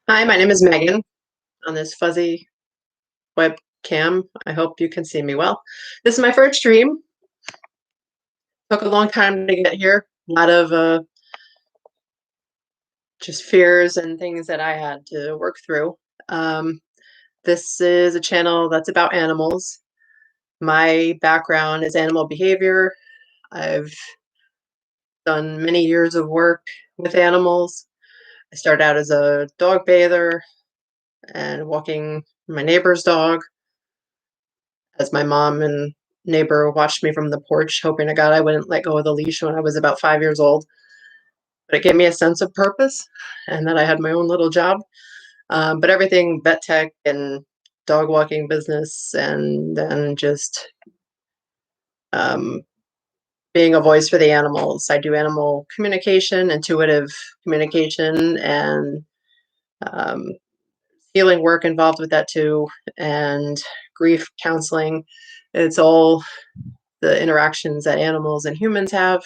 Hi, my name is Megan on this fuzzy webcam. I hope you can see me well. This is my first stream. Took a long time to get here. A lot of just fears and things that I had to work through. Um, this is a channel that's about animals. My background is animal behavior. I've done many years of work with animals. I started out as a dog bather and walking my neighbor's dog as my mom and neighbor watched me from the porch, hoping to God I wouldn't let go of the leash when I was about 5 years old. But it gave me a sense of purpose and that I had my own little job. But everything vet tech and dog walking business, and then just um, being a voice for the animals. I do animal communication, intuitive communication, and um, healing work involved with that too, and grief counseling. It's all the interactions that animals and humans have,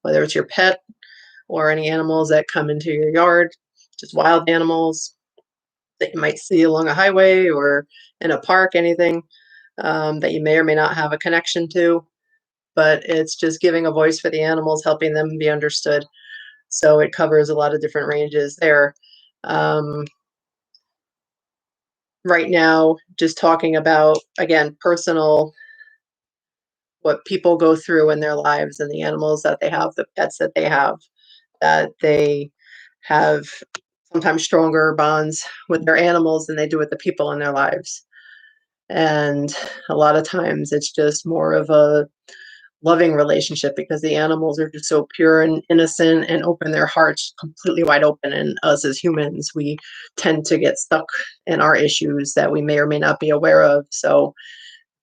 whether it's your pet or any animals that come into your yard, just wild animals that you might see along a highway or in a park, anything that you may or may not have a connection to. But it's just giving a voice for the animals, helping them be understood. So it covers a lot of different ranges there. Um, right now, just talking about, again, personal, what people go through in their lives and the animals that they have, the pets that they have, that they have sometimes stronger bonds with their animals than they do with the people in their lives. And a lot of times it's just more of a loving relationship because the animals are just so pure and innocent and open their hearts completely wide open. And us as humans, we tend to get stuck in our issues that we may or may not be aware of. So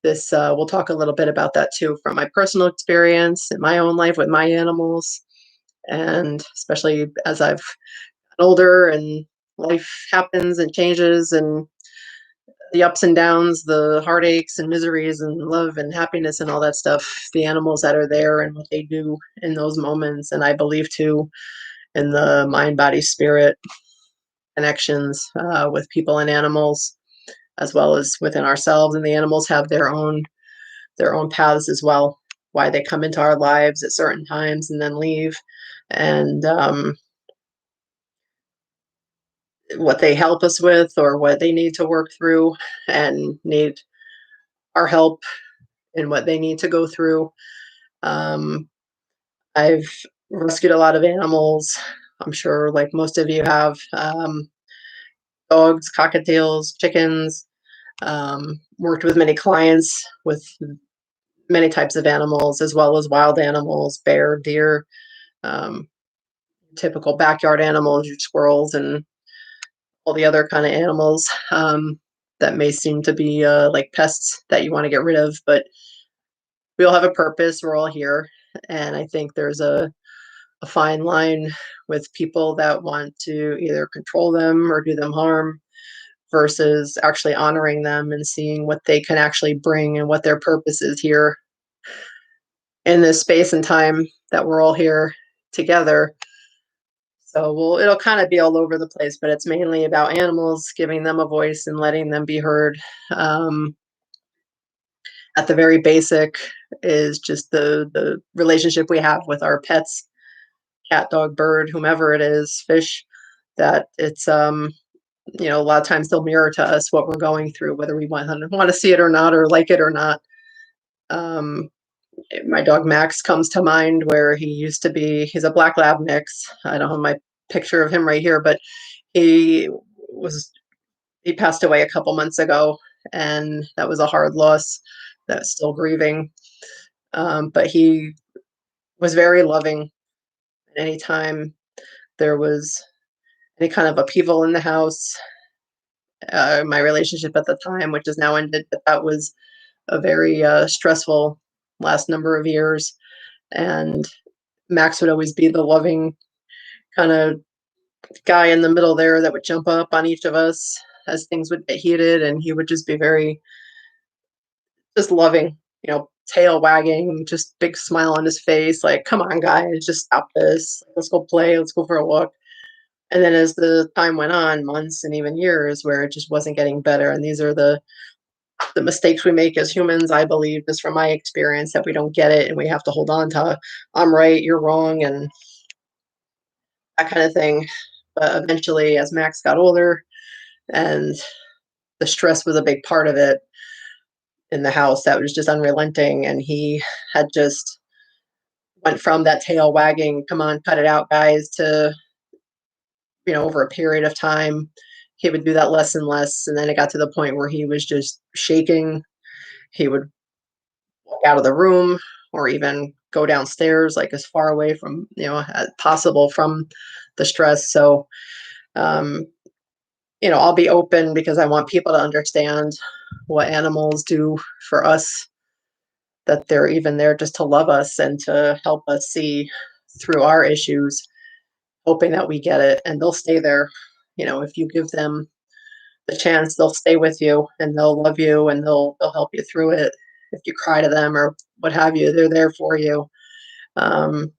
this we'll talk a little bit about that too from my personal experience in my own life with my animals, and especially as I've gotten older and life happens and changes, and the ups and downs, the heartaches and miseries and love and happiness and all that stuff, the animals that are there and what they do in those moments. And I believe too in the mind, body, spirit connections with people and animals, as well as within ourselves. And the animals have their own paths as well, why they come into our lives at certain times and then leave, and what they help us with or what they need to work through and need our help in what they need to go through. Um, I've rescued a lot of animals. I'm sure, like most of you have, dogs, cockatiels, chickens. Worked with many clients with many types of animals, as well as wild animals, bear, deer, um, typical backyard animals, your squirrels, and all the other kind of animals that may seem to be like pests that you want to get rid of. But we all have a purpose. We're all here, and I think there's a fine line with people that want to either control them or do them harm versus actually honoring them and seeing what they can actually bring and what their purpose is here in this space and time that we're all here together. So it'll kind of be all over the place, but it's mainly about animals, giving them a voice and letting them be heard. Um, at the very basic is just the relationship we have with our pets, cat, dog, bird, whomever it is, fish, that it's a lot of times they'll mirror to us what we're going through, whether we want to see it or not, or like it or not. Um, my dog Max comes to mind, where he's a black lab mix. I don't have my picture of him right here, but he was he passed away a couple months ago, and that was a hard loss. That's still grieving. But he was very loving. Anytime there was any kind of upheaval in the house, my relationship at the time, which is now ended, but that was a very stressful last number of years. And Max would always be the loving kind of guy in the middle there that would jump up on each of us as things would get heated, and he would just be very just loving, tail wagging, just big smile on his face, like, come on, guys, just stop this. Let's go play. Let's go for a walk. And then as the time went on, months and even years, where it just wasn't getting better, and these are the mistakes we make as humans, I believe, just from my experience, that we don't get it and we have to hold on to, I'm right, you're wrong, and that kind of thing. But eventually, as Max got older and the stress was a big part of it in the house, that was just unrelenting, and he had just went from that tail wagging, come on, cut it out, guys, to, over a period of time, he would do that less and less. And then it got to the point where he was just shaking. He would walk out of the room or even go downstairs, like as far away from, as possible from the stress. So, um, I'll be open because I want people to understand what animals do for us, that they're even there just to love us and to help us see through our issues, hoping that we get it, and they'll stay there. If you give them the chance, they'll stay with you and they'll love you and they'll help you through it. If you cry to them or what have you, they're there for you. Um,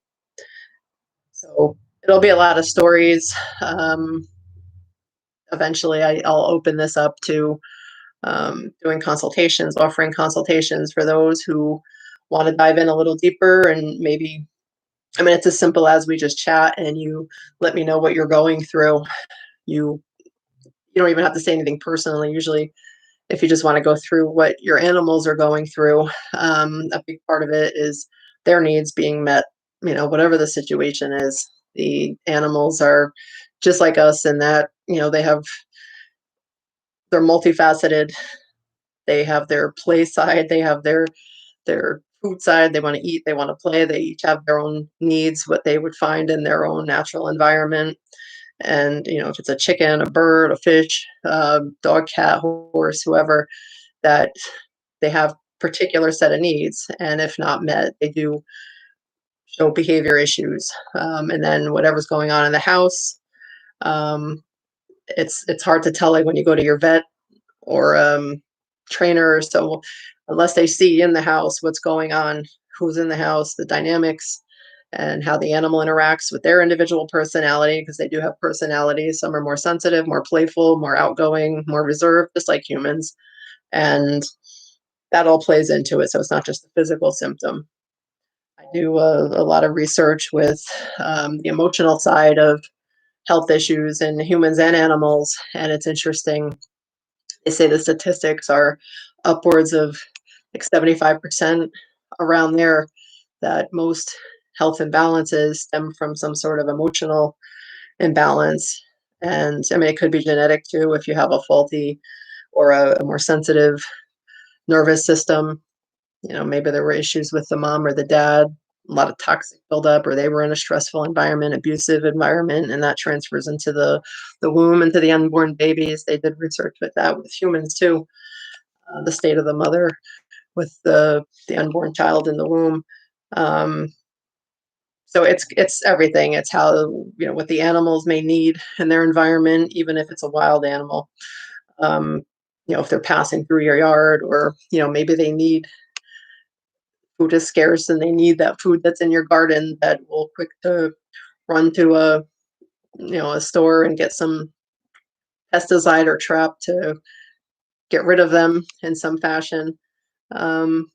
so it'll be a lot of stories. Eventually, I'll open this up to doing consultations, offering consultations for those who want to dive in a little deeper, and maybe, I mean, it's as simple as we just chat and you let me know what you're going through. You don't even have to say anything personally. Usually, if you just want to go through what your animals are going through, a big part of it is their needs being met. Whatever the situation is, the animals are just like us in that, they're multifaceted. They have their play side, they have their food side, they want to eat, they want to play, they each have their own needs, what they would find in their own natural environment. And if it's a chicken, a bird, a fish, dog, cat, horse, whoever, that they have particular set of needs, and if not met, they do show behavior issues. And then whatever's going on in the house, um, it's hard to tell, like when you go to your vet or trainer. So unless they see in the house what's going on, who's in the house, the dynamics, and how the animal interacts with their individual personality, because they do have personalities. Some are more sensitive, more playful, more outgoing, more reserved, just like humans. And that all plays into it. So it's not just a physical symptom. I do a lot of research with the emotional side of health issues in humans and animals. And it's interesting. They say the statistics are upwards of like 75% around there, that most health imbalances stem from some sort of emotional imbalance. And I mean, it could be genetic too, if you have a faulty or a more sensitive nervous system. Maybe there were issues with the mom or the dad, a lot of toxic buildup, or they were in a stressful environment, abusive environment, and that transfers into the womb, into the unborn babies. They did research with that with humans too, the state of the mother with the unborn child in the womb. Um, so it's everything. It's how, what the animals may need in their environment, even if it's a wild animal. Um, if they're passing through your yard, or maybe they need food is scarce and they need that food that's in your garden, that will quick to run to a store and get some pesticide or trap to get rid of them in some fashion. Um,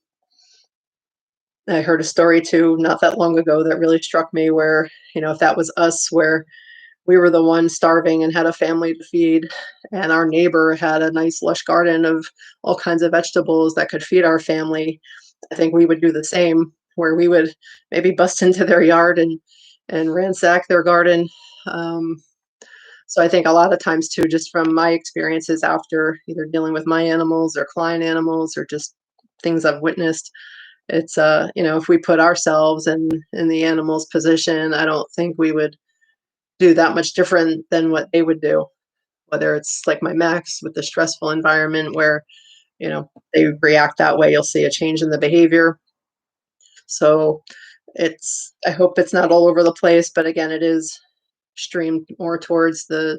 I heard a story too not that long ago that really struck me, where, if that was us, where we were the one starving and had a family to feed, and our neighbor had a nice lush garden of all kinds of vegetables that could feed our family, I think we would do the same, where we would maybe bust into their yard and ransack their garden. Um, so I think a lot of times too, just from my experiences after either dealing with my animals or client animals or just things I've witnessed, it's if we put ourselves in the animal's position, I don't think we would do that much different than what they would do. Whether it's like my Max with the stressful environment where, they react that way, you'll see a change in the behavior. So I hope it's not all over the place, but again, it is streamed more towards the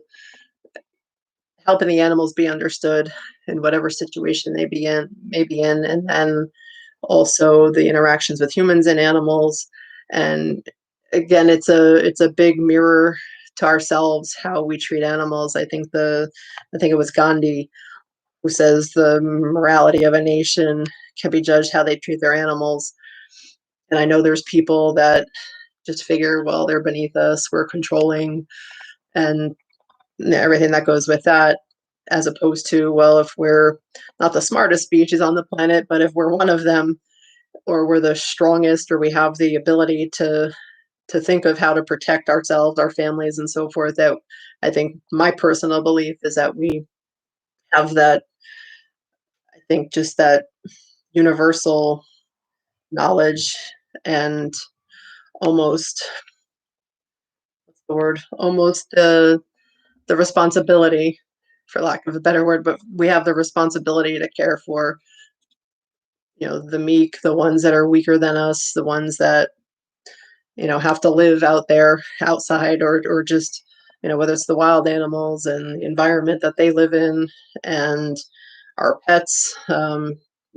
helping the animals be understood in whatever situation may be in, and then also the interactions with humans and animals. And again, it's a big mirror to ourselves how we treat animals. I think it was Gandhi who says the morality of a nation can be judged how they treat their animals. And I know there's people that just figure, well, they're beneath us, we're controlling, and everything that goes with that, as opposed to, well, if we're not the smartest species on the planet, but if we're one of them, or we're the strongest, or we have the ability to think of how to protect ourselves, our families, and so forth, that I think my personal belief is that we have that, I think just that universal knowledge and almost, what's the word? Almost the responsibility, for lack of a better word, but we have the responsibility to care for, the meek, the ones that are weaker than us, the ones that, have to live out there outside, or just, whether it's the wild animals and the environment that they live in, and our pets,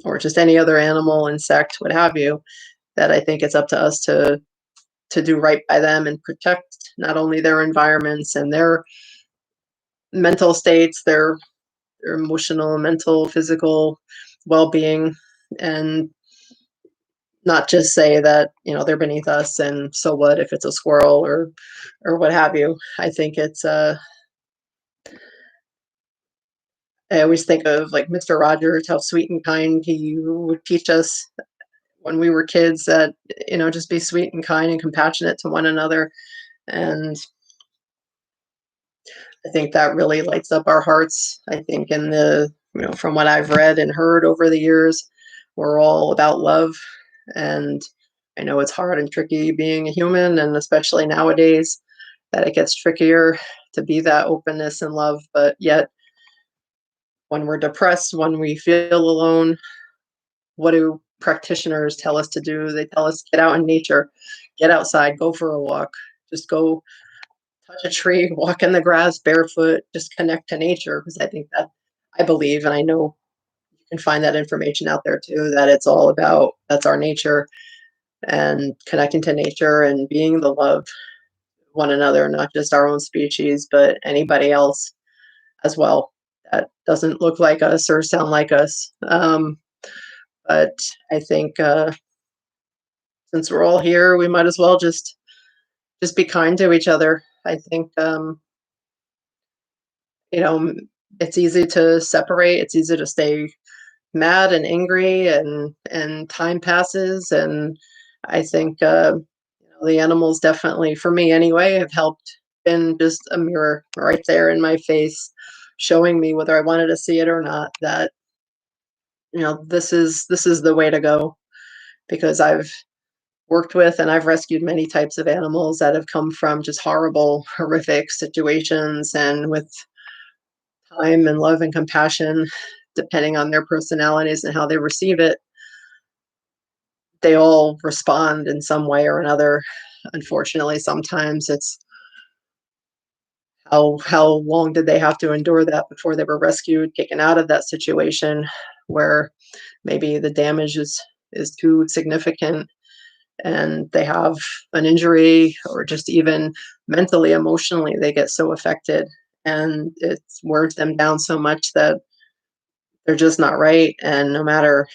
or just any other animal, insect, what have you, that I think it's up to us to do right by them and protect not only their environments and their mental states, their emotional, mental, physical well-being, and not just say that, they're beneath us and so what if it's a squirrel or what have you. I think it's I always think of like Mr. Rogers, how sweet and kind he would teach us when we were kids, that, just be sweet and kind and compassionate to one another. And I think that really lights up our hearts. I think in the, from what I've read and heard over the years, we're all about love. And I know it's hard and tricky being a human, and especially nowadays that it gets trickier to be that openness and love. But yet, when we're depressed, when we feel alone, what do practitioners tell us to do? They tell us get out in nature, get outside, go for a walk, just go touch a tree, walk in the grass barefoot, just connect to nature. Because I think that, I believe, and I know you can find that information out there too, that it's all about, that's our nature, and connecting to nature and being the love one another, not just our own species, but anybody else as well that doesn't look like us or sound like us. But I think since we're all here, we might as well just be kind to each other. I think you know it's easy to separate. It's easy to stay mad and angry, and time passes. And I think the animals definitely, for me anyway, have helped. Been just a mirror right there in my face, showing me, whether I wanted to see it or not, that this is the way to go. Because I've worked with and I've rescued many types of animals that have come from just horrible, horrific situations, and with time and love and compassion, depending on their personalities and how they receive it, they all respond in some way or another. Unfortunately, sometimes it's how long did they have to endure that before they were rescued, taken out of that situation where maybe the damage is too significant, and they have an injury, or just even mentally, emotionally, they get so affected, and it wears them down so much that they're just not right. And no matter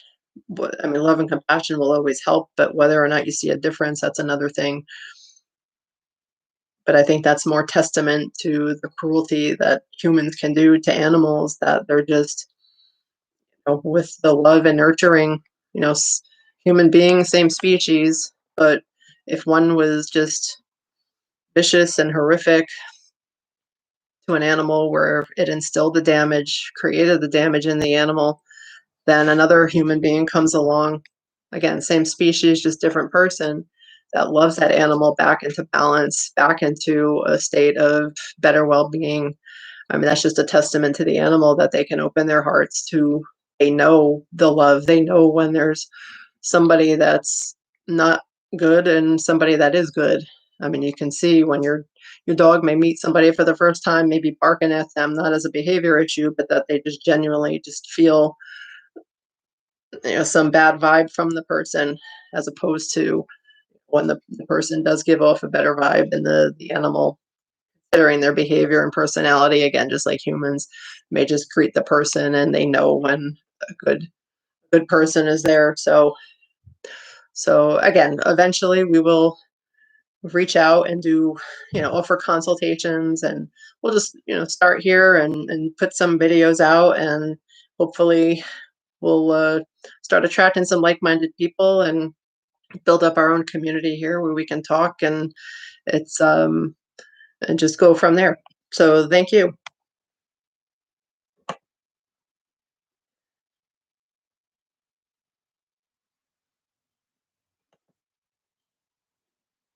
what, I mean, love and compassion will always help, but whether or not you see a difference, that's another thing. But I think that's more testament to the cruelty that humans can do to animals, that they're just, with the love and nurturing, human beings, same species, but if one was just vicious and horrific to an animal, where it instilled the damage, created the damage in the animal, then another human being comes along, again, same species, just different person, that loves that animal back into balance, back into a state of better well-being. I mean, that's just a testament to the animal, that they can open their hearts to, they know the love, they know when there's somebody that's not good and somebody that is good. I mean, you can see when your dog may meet somebody for the first time, maybe barking at them, not as a behavior issue, but that they just genuinely just feel, some bad vibe from the person, as opposed to when the person does give off a better vibe, and the animal considering their behavior and personality, again, just like humans may just greet the person and they know when a good person is there. So again, eventually we will reach out and do, offer consultations, and we'll just, start here and put some videos out, and hopefully we'll start attracting some like-minded people and build up our own community here where we can talk, and it's and just go from there. So thank you.